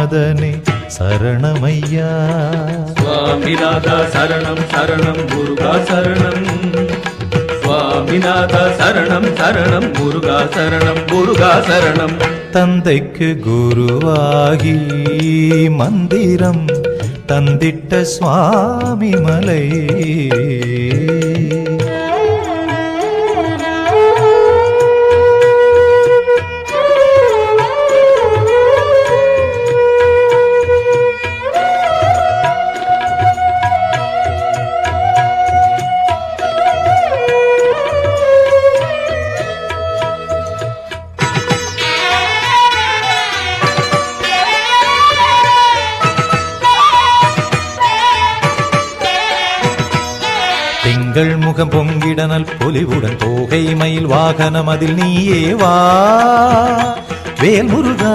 குருநாதனே சரணமையா. சுவாமிநாதா சரணம் சரணம் முருகா சரணம். சுவாமிநாதா சரணம் சரணம் முருகா சரணம் முருகா சரணம். தந்தைக்கு குருவாகி மந்திரம் தந்திட்ட சுவாமி மலை. திங்கள் முகம் பொங்கிடனல் பொலிவுடன் தோகை மயில் வாகனம் அதில் நீயே வா வேல் முருகா.